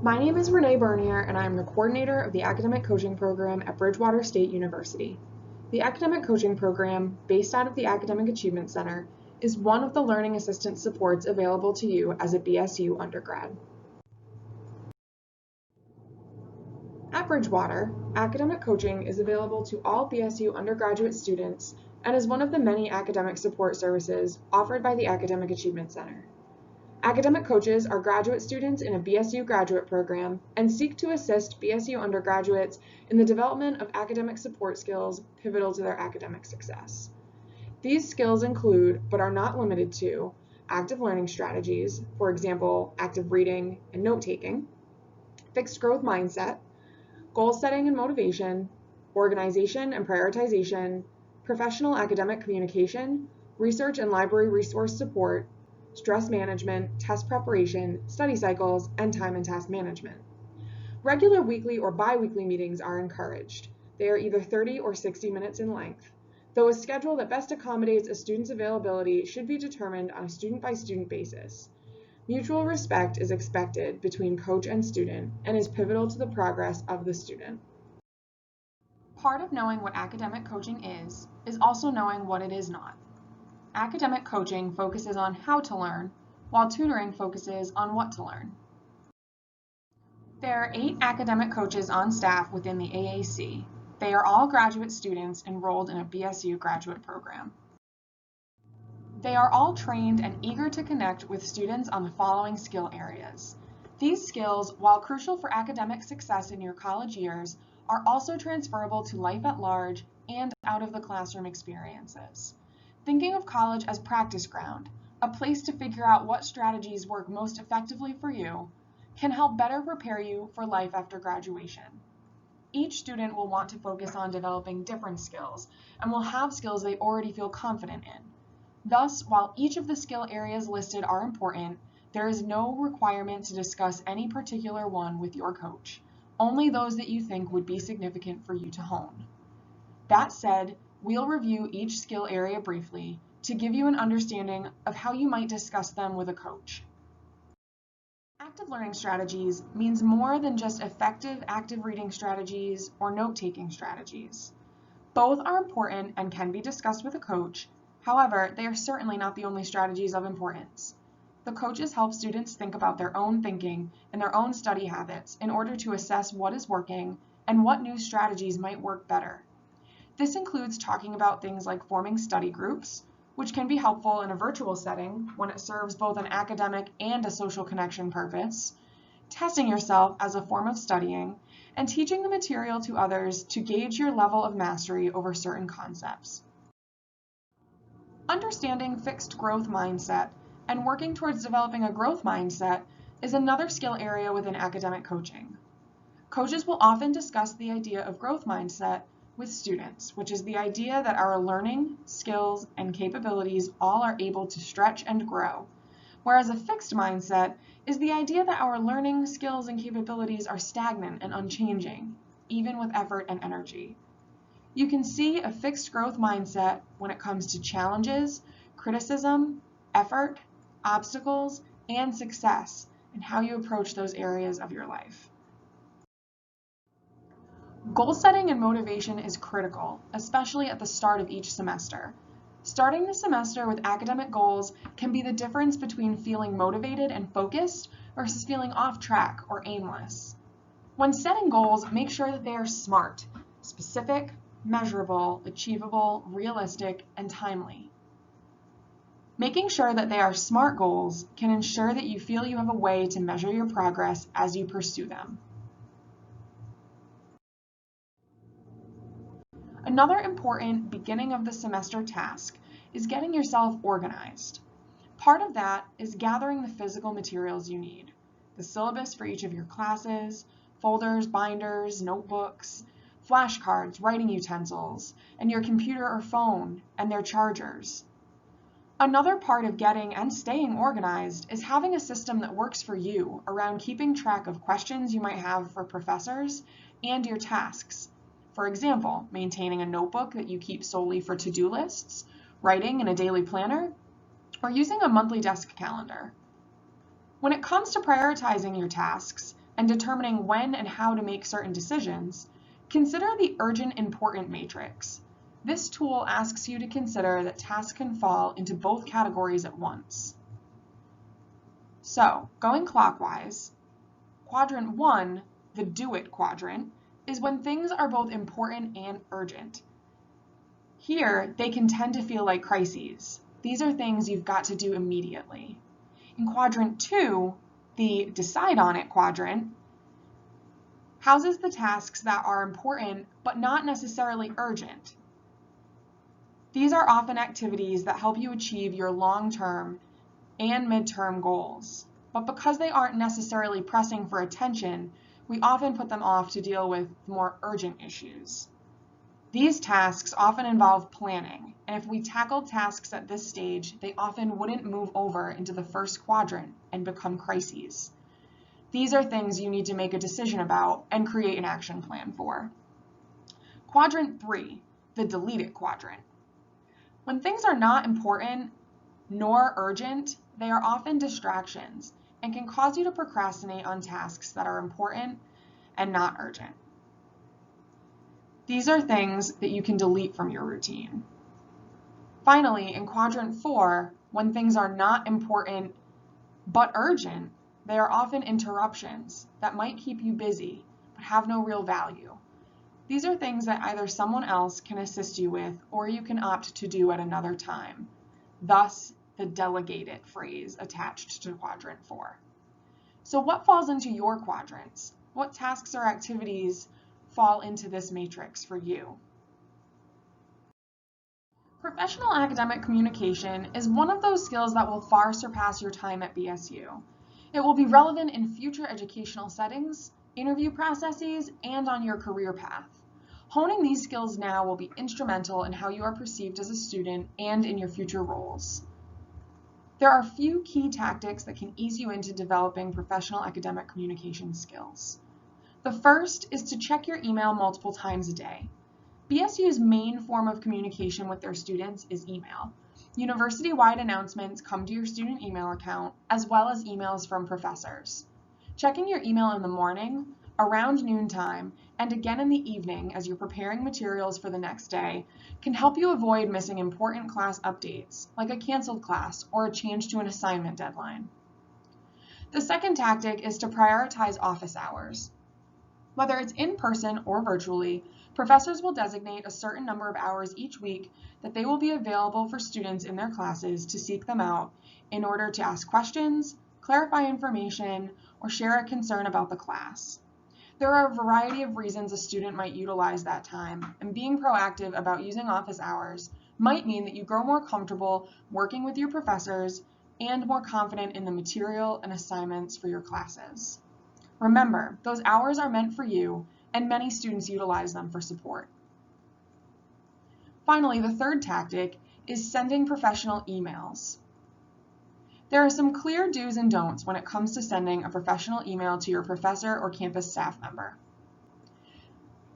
My name is Renee Bernier, and I am the coordinator of the Academic Coaching Program at Bridgewater State University. The Academic Coaching Program, based out of the Academic Achievement Center, is one of the learning assistance supports available to you as a BSU undergrad. At Bridgewater, academic coaching is available to all BSU undergraduate students and is one of the many academic support services offered by the Academic Achievement Center. Academic coaches are graduate students in a BSU graduate program and seek to assist BSU undergraduates in the development of academic support skills pivotal to their academic success. These skills include, but are not limited to, active learning strategies, for example, active reading and note-taking, fixed growth mindset, goal setting and motivation, organization and prioritization, professional academic communication, research and library resource support, stress management, test preparation, study cycles, and time and task management. Regular weekly or bi-weekly meetings are encouraged. They are either 30 or 60 minutes in length, though a schedule that best accommodates a student's availability should be determined on a student-by-student basis. Mutual respect is expected between coach and student and is pivotal to the progress of the student. Part of knowing what academic coaching is also knowing what it is not. Academic coaching focuses on how to learn, while tutoring focuses on what to learn. There are 8 academic coaches on staff within the AAC. They are all graduate students enrolled in a BSU graduate program. They are all trained and eager to connect with students on the following skill areas. These skills, while crucial for academic success in your college years, are also transferable to life at large and out of the classroom experiences. Thinking of college as practice ground, a place to figure out what strategies work most effectively for you, can help better prepare you for life after graduation. Each student will want to focus on developing different skills and will have skills they already feel confident in. Thus, while each of the skill areas listed are important, there is no requirement to discuss any particular one with your coach, only those that you think would be significant for you to hone. That said, we'll review each skill area briefly to give you an understanding of how you might discuss them with a coach. Active learning strategies means more than just effective active reading strategies or note-taking strategies. Both are important and can be discussed with a coach. However, they are certainly not the only strategies of importance. The coaches help students think about their own thinking and their own study habits in order to assess what is working and what new strategies might work better. This includes talking about things like forming study groups, which can be helpful in a virtual setting when it serves both an academic and a social connection purpose, testing yourself as a form of studying, and teaching the material to others to gauge your level of mastery over certain concepts. Understanding fixed growth mindset and working towards developing a growth mindset is another skill area within academic coaching. Coaches will often discuss the idea of growth mindset with students, which is the idea that our learning, skills, and capabilities all are able to stretch and grow, whereas a fixed mindset is the idea that our learning, skills, and capabilities are stagnant and unchanging, even with effort and energy. You can see a fixed growth mindset when it comes to challenges, criticism, effort, obstacles, and success, and how you approach those areas of your life. Goal setting and motivation is critical, especially at the start of each semester. Starting the semester with academic goals can be the difference between feeling motivated and focused versus feeling off track or aimless. When setting goals, make sure that they are SMART, specific, measurable, achievable, realistic, and timely. Making sure that they are SMART goals can ensure that you feel you have a way to measure your progress as you pursue them. Another important beginning of the semester task is getting yourself organized. Part of that is gathering the physical materials you need, the syllabus for each of your classes, folders, binders, notebooks, flashcards, writing utensils, and your computer or phone and their chargers. Another part of getting and staying organized is having a system that works for you around keeping track of questions you might have for professors and your tasks. For example, maintaining a notebook that you keep solely for to-do lists, writing in a daily planner, or using a monthly desk calendar. When it comes to prioritizing your tasks, and determining when and how to make certain decisions, consider the urgent important matrix. This tool asks you to consider that tasks can fall into both categories at once. So, going clockwise, quadrant 1, the do it quadrant, is when things are both important and urgent. Here, they can tend to feel like crises. These are things you've got to do immediately. In quadrant 2, the decide on it quadrant, houses the tasks that are important but not necessarily urgent. These are often activities that help you achieve your long-term and midterm goals, but because they aren't necessarily pressing for attention, we often put them off to deal with more urgent issues. These tasks often involve planning, and if we tackled tasks at this stage, they often wouldn't move over into the first quadrant and become crises. These are things you need to make a decision about and create an action plan for. Quadrant 3, the delete it quadrant. When things are not important nor urgent, they are often distractions and can cause you to procrastinate on tasks that are important and not urgent. These are things that you can delete from your routine. Finally, in quadrant 4, when things are not important but urgent, they are often interruptions that might keep you busy but have no real value. These are things that either someone else can assist you with or you can opt to do at another time. Thus, the delegate it phrase attached to quadrant 4. So what falls into your quadrants? What tasks or activities fall into this matrix for you? Professional academic communication is one of those skills that will far surpass your time at BSU. It will be relevant in future educational settings, interview processes, and on your career path. Honing these skills now will be instrumental in how you are perceived as a student and in your future roles. There are a few key tactics that can ease you into developing professional academic communication skills. The first is to check your email multiple times a day. BSU's main form of communication with their students is email. University-wide announcements come to your student email account, as well as emails from professors. Checking your email in the morning, around noontime, and again in the evening as you're preparing materials for the next day can help you avoid missing important class updates, like a canceled class or a change to an assignment deadline. The second tactic is to prioritize office hours. Whether it's in person or virtually, professors will designate a certain number of hours each week that they will be available for students in their classes to seek them out in order to ask questions, clarify information, or share a concern about the class. There are a variety of reasons a student might utilize that time, and being proactive about using office hours might mean that you grow more comfortable working with your professors and more confident in the material and assignments for your classes. Remember, those hours are meant for you, and many students utilize them for support. Finally, the third tactic is sending professional emails. There are some clear do's and don'ts when it comes to sending a professional email to your professor or campus staff member.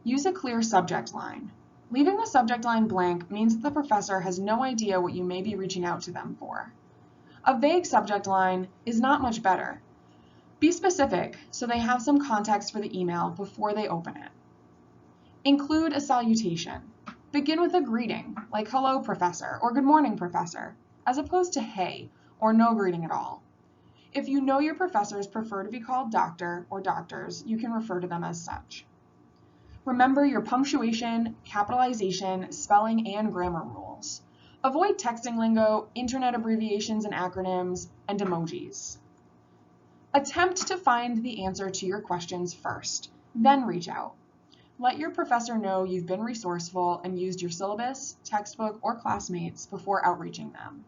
Use a clear subject line. Leaving the subject line blank means that the professor has no idea what you may be reaching out to them for. A vague subject line is not much better. Be specific so they have some context for the email before they open it. Include a salutation. Begin with a greeting, like hello, professor, or good morning, professor, as opposed to hey, or no greeting at all. If you know your professors prefer to be called doctor or doctors, you can refer to them as such. Remember your punctuation, capitalization, spelling, and grammar rules. Avoid texting lingo, internet abbreviations and acronyms, and emojis. Attempt to find the answer to your questions first, then reach out. Let your professor know you've been resourceful and used your syllabus, textbook, or classmates before outreaching them.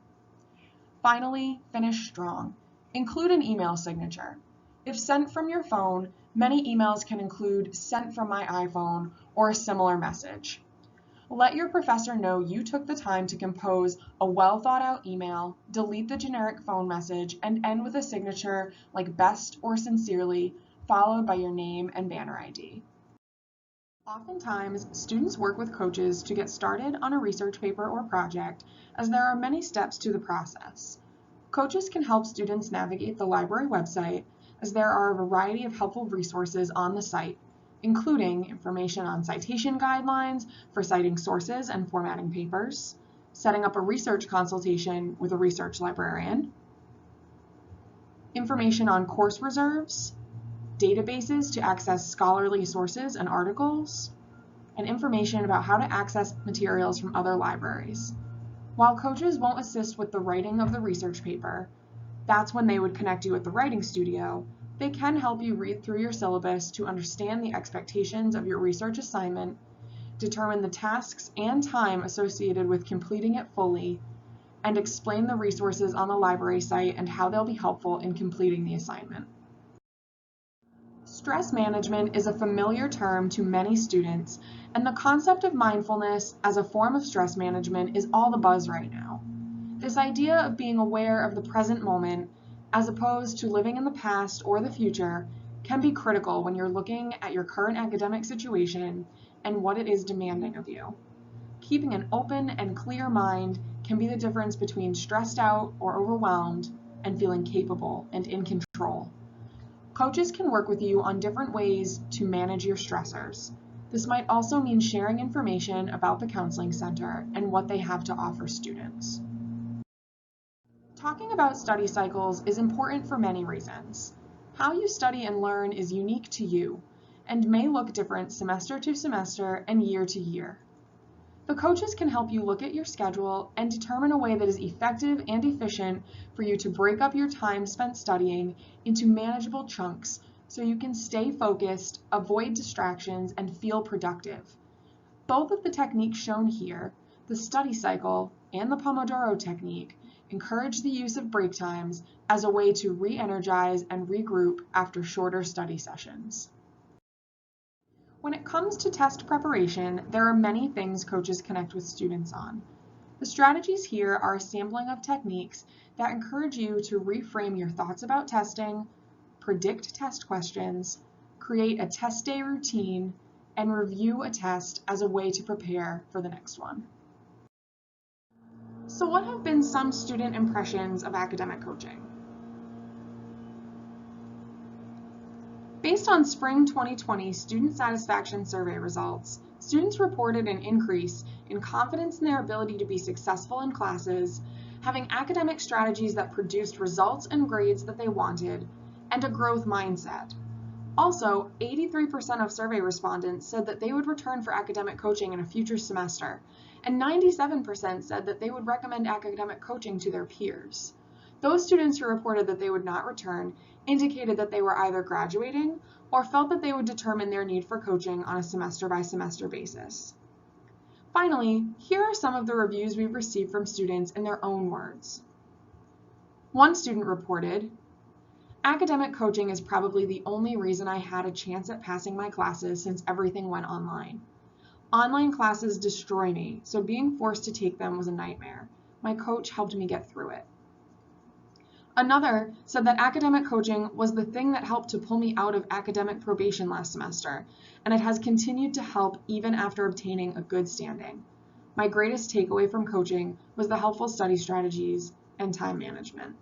Finally, finish strong. Include an email signature. If sent from your phone, many emails can include "sent from my iPhone" or a similar message. Let your professor know you took the time to compose a well-thought-out email, delete the generic phone message, and end with a signature like "best" or "sincerely," followed by your name and banner ID. Oftentimes, students work with coaches to get started on a research paper or project, as there are many steps to the process. Coaches can help students navigate the library website, as there are a variety of helpful resources on the site, including information on citation guidelines for citing sources and formatting papers, setting up a research consultation with a research librarian, information on course reserves, databases to access scholarly sources and articles, and information about how to access materials from other libraries. While coaches won't assist with the writing of the research paper, that's when they would connect you with the writing studio. They can help you read through your syllabus to understand the expectations of your research assignment, determine the tasks and time associated with completing it fully, and explain the resources on the library site and how they'll be helpful in completing the assignment. Stress management is a familiar term to many students, and the concept of mindfulness as a form of stress management is all the buzz right now. This idea of being aware of the present moment, as opposed to living in the past or the future, can be critical when you're looking at your current academic situation and what it is demanding of you. Keeping an open and clear mind can be the difference between stressed out or overwhelmed and feeling capable and in control. Coaches can work with you on different ways to manage your stressors. This might also mean sharing information about the counseling center and what they have to offer students. Talking about study cycles is important for many reasons. How you study and learn is unique to you and may look different semester to semester and year to year. The coaches can help you look at your schedule and determine a way that is effective and efficient for you to break up your time spent studying into manageable chunks so you can stay focused, avoid distractions, and feel productive. Both of the techniques shown here, the study cycle and the Pomodoro technique, encourage the use of break times as a way to re-energize and regroup after shorter study sessions. When it comes to test preparation, there are many things coaches connect with students on. The strategies here are a sampling of techniques that encourage you to reframe your thoughts about testing, predict test questions, create a test day routine, and review a test as a way to prepare for the next one. So what have been some student impressions of academic coaching? Based on spring 2020 student satisfaction survey results, students reported an increase in confidence in their ability to be successful in classes, having academic strategies that produced results and grades that they wanted, and a growth mindset. Also, 83% of survey respondents said that they would return for academic coaching in a future semester, and 97% said that they would recommend academic coaching to their peers. Those students who reported that they would not return indicated that they were either graduating or felt that they would determine their need for coaching on a semester-by-semester basis. Finally, here are some of the reviews we've received from students in their own words. One student reported, "Academic coaching is probably the only reason I had a chance at passing my classes since everything went online. Online classes destroy me, so being forced to take them was a nightmare. My coach helped me get through it." Another said that academic coaching was the thing that helped to pull me out of academic probation last semester, and it has continued to help even after obtaining a good standing. My greatest takeaway from coaching was the helpful study strategies and time management.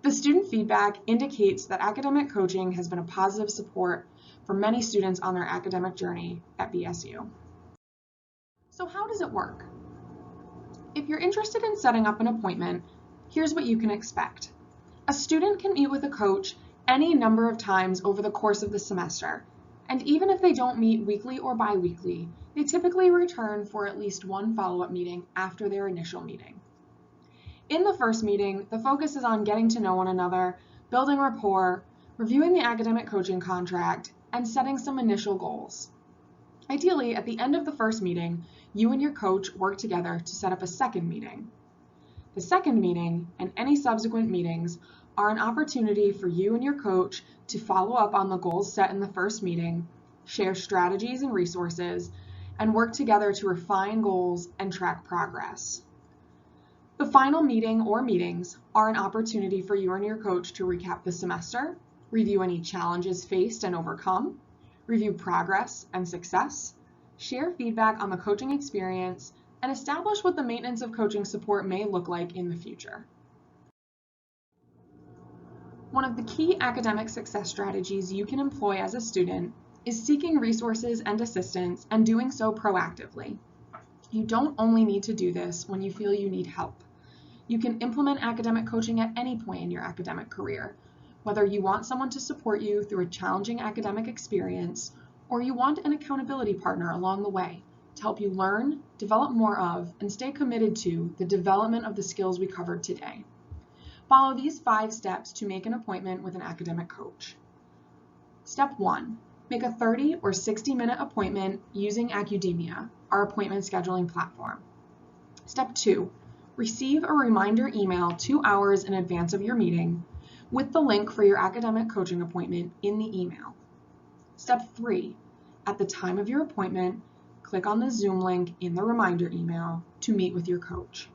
The student feedback indicates that academic coaching has been a positive support for many students on their academic journey at BSU. So how does it work? If you're interested in setting up an appointment, here's what you can expect. A student can meet with a coach any number of times over the course of the semester, and even if they don't meet weekly or bi-weekly, they typically return for at least one follow-up meeting after their initial meeting. In the first meeting, the focus is on getting to know one another, building rapport, reviewing the academic coaching contract, and setting some initial goals. Ideally, at the end of the first meeting, you and your coach work together to set up a second meeting. The second meeting and any subsequent meetings are an opportunity for you and your coach to follow up on the goals set in the first meeting, share strategies and resources, and work together to refine goals and track progress. The final meeting or meetings are an opportunity for you and your coach to recap the semester, review any challenges faced and overcome, review progress and success, share feedback on the coaching experience, and establish what the maintenance of coaching support may look like in the future. One of the key academic success strategies you can employ as a student is seeking resources and assistance and doing so proactively. You don't only need to do this when you feel you need help. You can implement academic coaching at any point in your academic career, whether you want someone to support you through a challenging academic experience or you want an accountability partner along the way to help you learn, develop more of, and stay committed to the development of the skills we covered today. Follow these 5 steps to make an appointment with an academic coach. Step 1. Make a 30 or 60-minute appointment using Academia, our appointment scheduling platform. Step 2. Receive a reminder email 2 hours in advance of your meeting with the link for your academic coaching appointment in the email. Step 3. At the time of your appointment, click on the Zoom link in the reminder email to meet with your coach.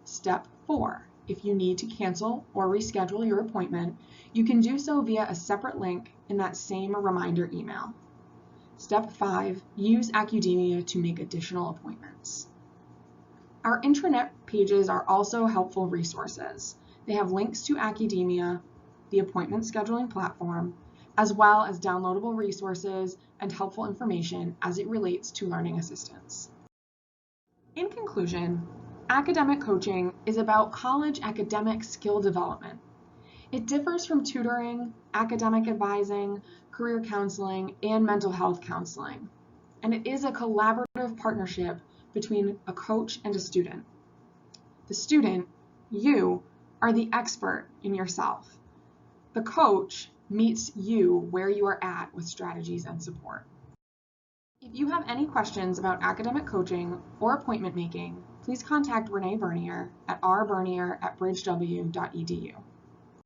Step 4. If you need to cancel or reschedule your appointment, you can do so via a separate link in that same reminder email. Step 5. Use Academia to make additional appointments. Our intranet pages are also helpful resources. They have links to Academia, the appointment scheduling platform, as well as downloadable resources and helpful information as it relates to learning assistance. In conclusion, academic coaching is about college academic skill development. It differs from tutoring, academic advising, career counseling, and mental health counseling, and it is a collaborative partnership between a coach and a student. The student, you, are the expert in yourself. The coach meets you where you are at with strategies and support. If you have any questions about academic coaching or appointment making, please contact Renee Bernier at rbernier@bridgew.edu.